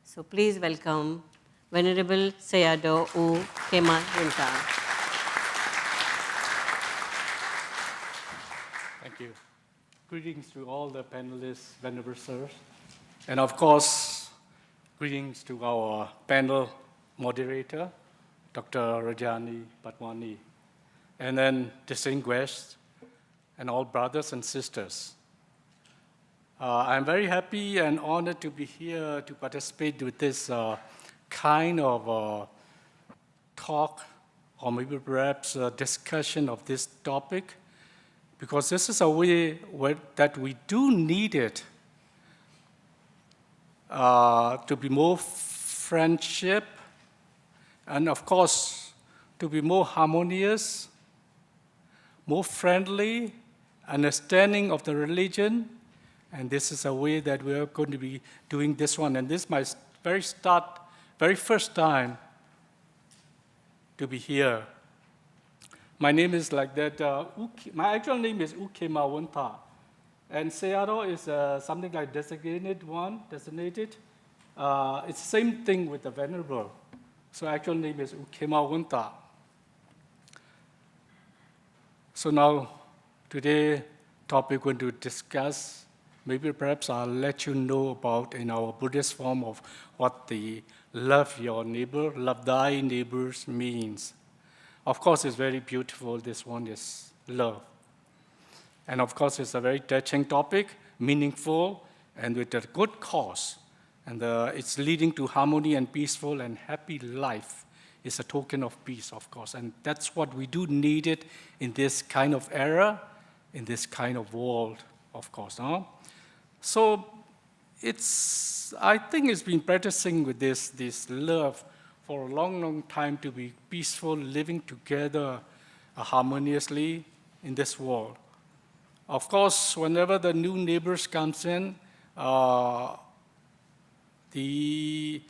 So please welcome Venerable Sayadaw U Khema Wuntha. Thank you. Greetings to all the panelists, Venerable Sirs. And of course, greetings to our panel moderator, Dr. Rajani Patwani, and then distinguished and all brothers and sisters. I'm very happy and honored to be here to participate with this kind of talk, or maybe perhaps a discussion of this topic, because this is a way that we do need it to be more friendship, and of course, to be more harmonious, more friendly, understanding of the religion. And this is a way that we are going to be doing this one. And this is my very first time to be here. My name is like that. My actual name is U Khema Wuntha. And Sayadaw is something like designated. It's the same thing with the Venerable. So actual name is U Khema Wuntha. So now, today, topic we're going to discuss. Maybe perhaps I'll let you know about in our Buddhist form of what the love your neighbor, love thy neighbors means. Of course, it's very beautiful. This one is love. And of course, it's a very touching topic, meaningful, and with a good cause. And it's leading to harmony and peaceful and happy life. It's a token of peace, of course. And that's what we do need it in this kind of era, in this kind of world, of course. Huh? So I think it's been practicing with this love for a long, long time to be peaceful, living together harmoniously in this world. Of course, whenever the new neighbors comes in, they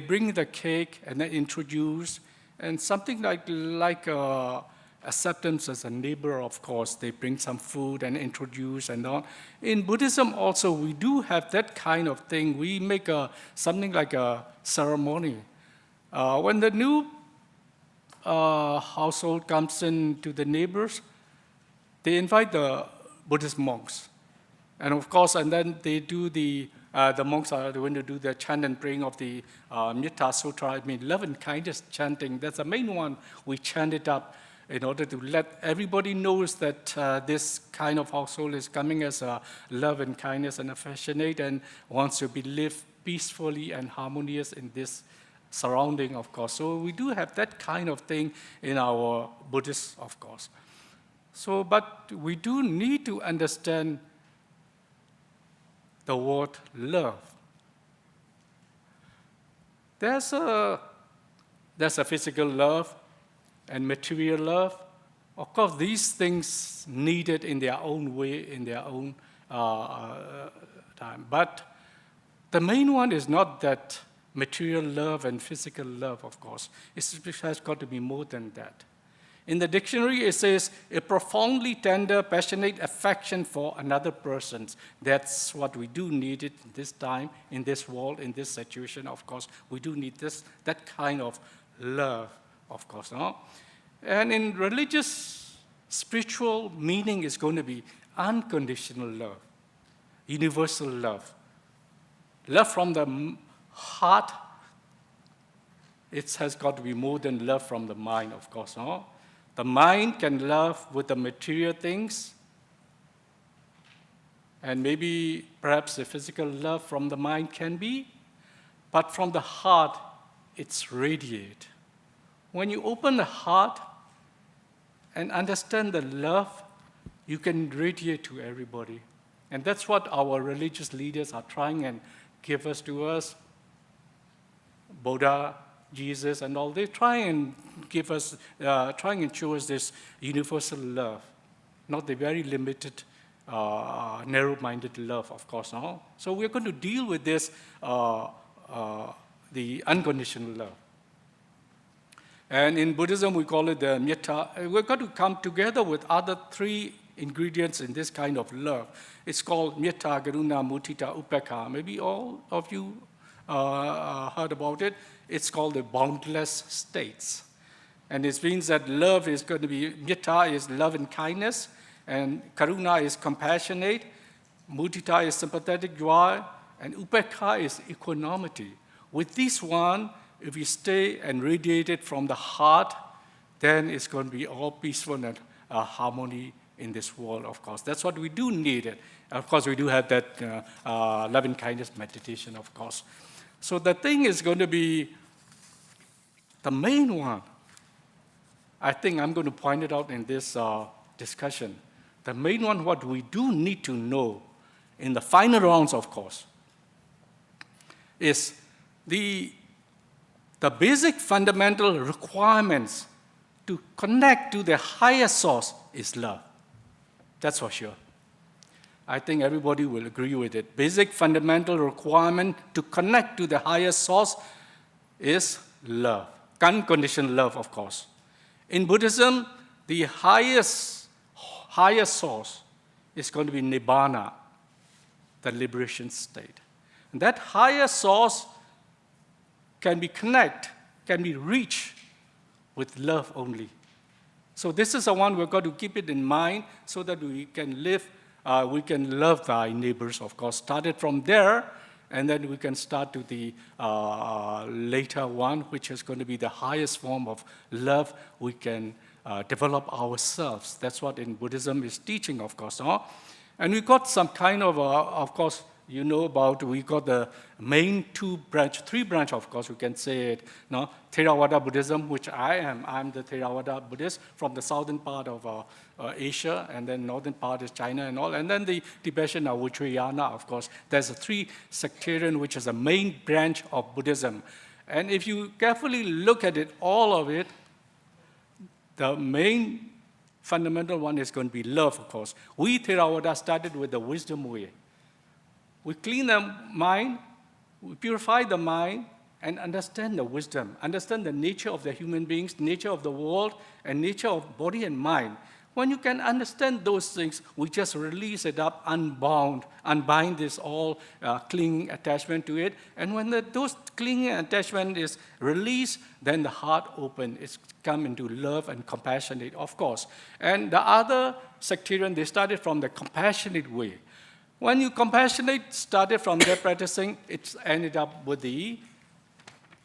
bring the cake and then introduce, and something like acceptance as a neighbor, of course. They bring some food and introduce and all. In Buddhism also, we do have that kind of thing. We make something like a ceremony. When the new household comes in to the neighbors, they invite the Buddhist monks. And of course, and then they do the monks are going to do the chant and praying of the Metta Sutra, love and kindness chanting. That's the main one. We chant it up in order to let everybody knows that this kind of household is coming as a love and kindness and affectionate and wants to be lived peacefully and harmonious in this surrounding, of course. So we do have that kind of thing in our Buddhists, of course. So, but we do need to understand the word love. There's a physical love and material love. Of course, these things needed in their own way, in their own time. But the main one is not that material love and physical love, of course. It has got to be more than that. In the dictionary, it says, a profoundly tender, passionate affection for another person. That's what we do need it in this time, in this world, in this situation, of course. We do need that kind of love, of course. No? And in religious, spiritual meaning is going to be unconditional love, universal love. Love from the heart, it has got to be more than love from the mind, of course. No? The mind can love with the material things, and maybe perhaps the physical love from the mind can be, but from the heart, it's radiate. When you open the heart and understand the love, you can radiate to everybody. And that's what our religious leaders are trying and give us to us. Buddha, Jesus, and all, they try and give us, trying and show us this universal love, not the very limited, narrow-minded love, of course. No? So we're going to deal with this, the unconditional love. And in Buddhism, we call it the metta. We're going to come together with other three ingredients in this kind of love. It's called metta, karuna, mudita, upekkha. Maybe all of you heard about it. It's called the boundless states. And it means that love is going to be, metta is love and kindness, and karuna is compassionate, mudita is sympathetic joy, and upekha is equanimity. With this one, if we stay and radiate it from the heart, then it's going to be all peaceful and harmony in this world, of course. That's what we do need it. Of course, we do have that love and kindness meditation, of course. So the thing is going to be the main one. I think I'm going to point it out in this discussion. The main one, what we do need to know in the final rounds, of course, is the basic fundamental requirements to connect to the higher source is love. That's for sure. I think everybody will agree with it. Basic fundamental requirement to connect to the higher source is love. Unconditional love, of course. In Buddhism, the highest source is going to be nibbana, the liberation state. And that higher source can be reached with love only. So this is the one we've got to keep it in mind so that we can love thy neighbors, of course. Started from there, and then we can start to the later one, which is going to be the highest form of love we can develop ourselves. That's what in Buddhism is teaching, of course. Huh? And we got some kind of course, you know about, we got the main three branch, of course, we can say it, no? Theravada Buddhism, which I'm the Theravada Buddhist from the southern part of Asia, and then northern part is China and all, and then the Tibetan Vajrayana, of course. There's a three sectarian, which is a main branch of Buddhism. And if you carefully look at it, all of it, the main fundamental one is going to be love, of course. We Theravada started with the wisdom way. We clean the mind, we purify the mind, and understand the wisdom, understand the nature of the human beings, nature of the world, and nature of body and mind. When you can understand those things, we just release it up, unbind this all clinging attachment to it. And when those clinging attachment is released, then the heart open. It's come into love and compassionate, of course. And the other sectarian, they started from the compassionate way. When you compassionate, started from their practicing, it's ended up with the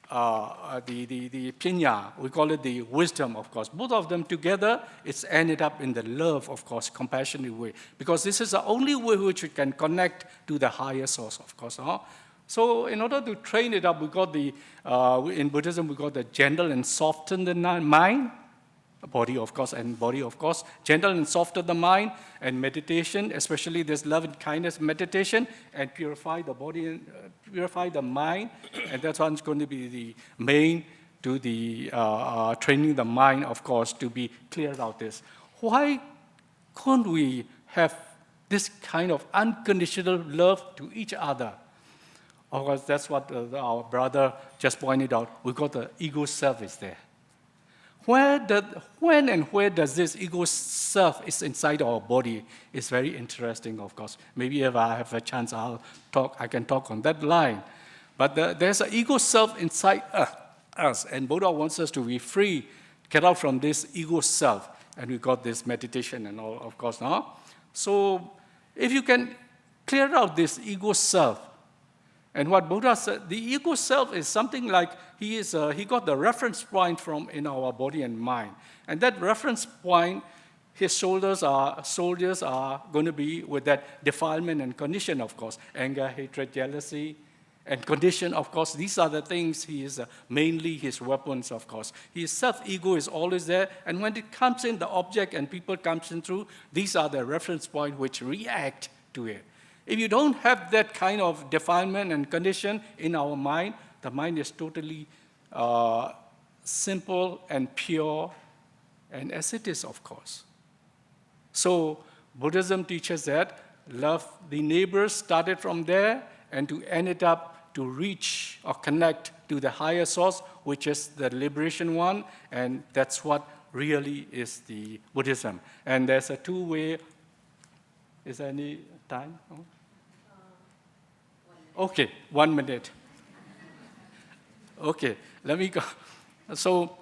pinya, we call it the wisdom, of course. Both of them together, it's ended up in the love, of course, compassionate way. Because this is the only way which we can connect to the higher source, of course. Huh? So in order to train it up, we got in Buddhism, we got the gentle and soften the mind, body, of course, and body, of course. Gentle and soften the mind, and meditation, especially this love and kindness meditation, and purify the body and purify the mind. And that's one's going to be the main to the training the mind, of course, to be cleared out this. Why couldn't we have this kind of unconditional love to each other? Of course, that's what our brother just pointed out. We got the ego self is there. When and where does this ego self is inside our body is very interesting, of course. Maybe if I have a chance, I can talk on that line. But there's an ego self inside us, and Buddha wants us to be free, get out from this ego self, and we got this meditation and all, of course, now. So if you can clear out this ego self, and what Buddha said, the ego self is something like he got the reference point from in our body and mind. And that reference point, his soldiers are going to be with that defilement and condition, of course. Anger, hatred, jealousy, and condition, of course. These are the things he is mainly his weapons, of course. His self-ego is always there. And when it comes in, the object and people comes in through, these are the reference point which react to it. If you don't have that kind of defilement and condition in our mind, the mind is totally simple and pure, and as it is, of course. So Buddhism teaches that love the neighbors started from there and to end it up to reach or connect to the higher source, which is the liberation one, and that's what really is the Buddhism. And there's a two-way. Is there any time? Okay, 1 minute. Okay, let me go. So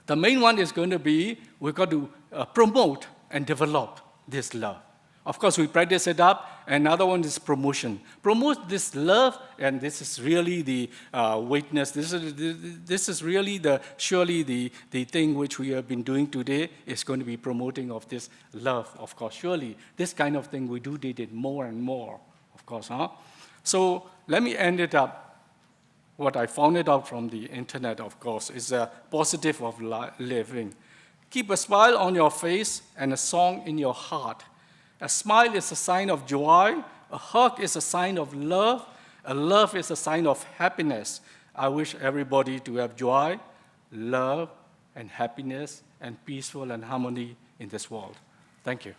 the main one is going to be we've got to promote and develop this love. Of course, we practice it up. Another one is promotion. Promote this love, and this is really the witness. This is really surely the thing which we have been doing today is going to be promoting of this love, of course. Surely, this kind of thing we do did it more and more, of course. Huh? So let me end it up. What I found it out from the internet, of course, is a positive of living. Keep a smile on your face and a song in your heart. A smile is a sign of joy. A hug is a sign of love. A love is a sign of happiness. I wish everybody to have joy, love, and happiness, and peaceful and harmony in this world. Thank you.